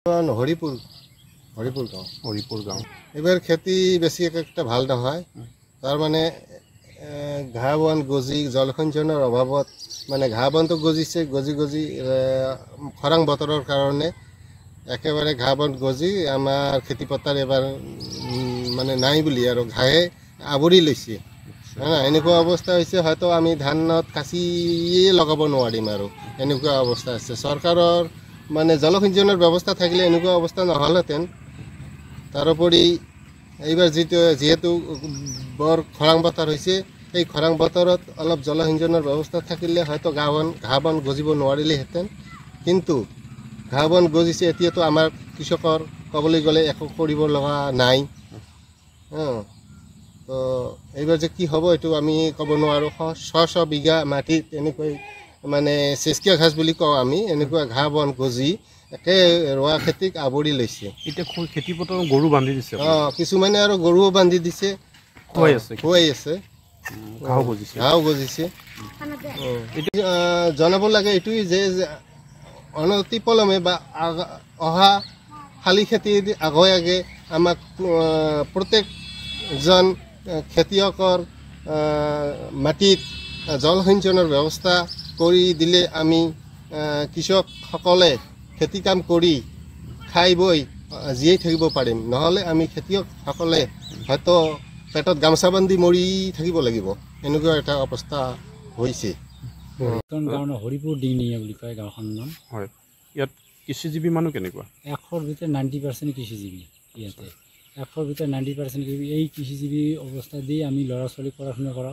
হৰিপুৰ গাঁও এবাৰ খেতি বেশি একটা ভাল নহয় তাৰ মানে ঘাঁহ বন গজি জলসিঞ্চনৰ অভাৱত মানে ঘাঁহ বনটো গজিছে গজি খৰাং বতৰৰ কাৰণে একেবাৰে ঘাঁহ বন গজি আমাৰ খেতি পথাৰ এবাৰ মানে নাই বুলি আৰু ঘাঁহে আৱৰি লৈছে এনেকুৱা অৱস্থা হৈছে হয়তো আমি ধানত কাচিয়ে লগাব নোৱাৰিম আৰু এনেকুৱা অৱস্থা আছে চৰকাৰৰ মানে জলসিঞ্চনৰ ব্যৱস্থা থাকিলে এনেকুৱা অৱস্থা নহ'লহেঁতেন তাৰোপৰি এইবাৰ যিহেতু বৰ খৰাং বতৰ হৈছে এই খৰাং বতৰত অলপ জলসিঞ্চনৰ ব্যৱস্থা থাকিলে হয়তো ঘাঁহ বন গজিব নোৱাৰিলেহেঁতেন কিন্তু ঘাঁহ বন গজিছে এতিয়াতো আমাৰ কৃষকৰ ক'বলৈ গ'লে একো কৰিব লগা নাই তো এইবাৰ যে কি হ'ব এইটো আমি ক'ব নোৱাৰোঁ শ বিঘা মাটিত এনেকৈ মানে চেচকীয়া ঘাঁহ বুলি কওঁ আমি এনেকুৱা ঘাঁহ বন গজি একে ৰোৱা খেতিক আৱৰি লৈছে এতিয়া খেতি পথাৰত গৰু বান্ধি দিছে কিছুমানে আৰু গৰুও বান্ধি দিছে খুৱাই আছে ঘাঁহ গজিছে জনাব লাগে এইটোৱেই যে অনতি পলমে বা অহা শালি খেতিৰ আগে আমাক প্ৰত্যেকজন খেতিয়কৰ মাটিত জলসিঞ্চনৰ ব্যৱস্থা কৰি দিলে আমি কৃষকসকলে খেতি কাম কৰি খাই বৈ জীয়াই থাকিব পাৰিম নহ'লে আমি খেতিয়কসকলে হয়তো পেটত গামোচা বান্ধি মৰি থাকিব লাগিব এনেকুৱা এটা অৱস্থা হৈছে হৰিপুৰ ডিঙিয়া বুলি কয় গাঁওখনৰ নাম হয় ইয়াত কৃষিজীৱী মানুহ কেনেকুৱা 100ৰ ভিতৰত 90% কৃষিজীৱী ইয়াতে 100ৰ ভিতৰত 90% এই কৃষিজীৱী অৱস্থা দি আমি ল'ৰা ছোৱালী পঢ়া শুনা কৰা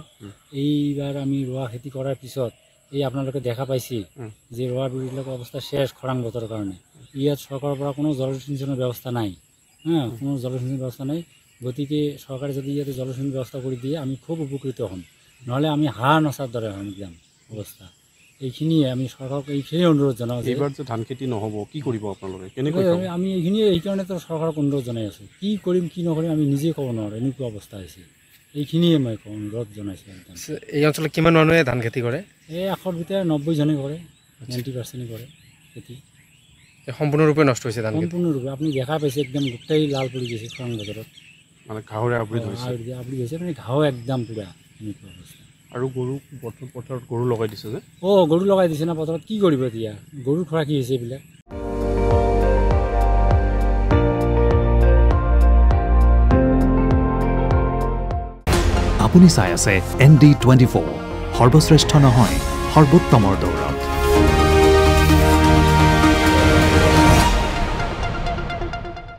এইবাৰ আমি ৰোৱা খেতি কৰাৰ পিছত এই আপোনালোকে দেখা পাইছে যে ৰোৱাৰ বিলাক অৱস্থা শেষ খৰাং বতৰৰ কাৰণে ইয়াত চৰকাৰৰ পৰা কোনো জলসিঞ্চনৰ ব্যৱস্থা নাই কোনো জলসিঞ্চনৰ ব্যৱস্থা নাই গতিকে চৰকাৰে যদি ইয়াতে জলসিঞ্চন ব্যৱস্থা কৰি দিয়ে আমি খুব উপকৃত হ'ম নহ'লে আমি হাঁহ নচাৰ দৰে হ'ম একদম অৱস্থা এইখিনিয়ে আমি চৰকাৰক এইখিনি অনুৰোধ জনাওঁ যে এইবাৰ যে ধান খেতি নহ'ব কি কৰিব আপোনালোকে কেনেকৈ আমি এইখিনিয়ে এইকাৰণেতো চৰকাৰক অনুৰোধ জনাই আছোঁ কি কৰিম কি নকৰিম আমি নিজে ক'ব নোৱাৰোঁ এনেকুৱা অৱস্থা হৈছে এইখিনিয়ে মই অনুৰোধ জনাইছোঁ এই অঞ্চলত কিমান মানুহে ধান খেতি কৰে এই 100ৰ ভিতৰত 90জনে কৰে 90% কৰে খেতি সম্পূৰ্ণৰূপে নষ্ট হৈছে ধান সম্পূৰ্ণৰূপে আপুনি দেখা পাইছে একদম গোটেই লাল পৰি গৈছে খৰাং বতৰত মানে ঘাঁহৰে আৱৰি গৈছে মানে ঘাঁহ একদম পূৰা এনেকুৱা অৱস্থা আৰু গৰু পথাৰত গৰু লগাই দিছে যে গৰু লগাই দিছে না পথাৰত কি কৰিব এতিয়া গৰু খোৱা কি হৈছে এইবিলাক আপুনি চাই আছে ND24 সৰ্বশ্ৰেষ্ঠ নহয় সৰ্বোত্তমৰ দৌৰা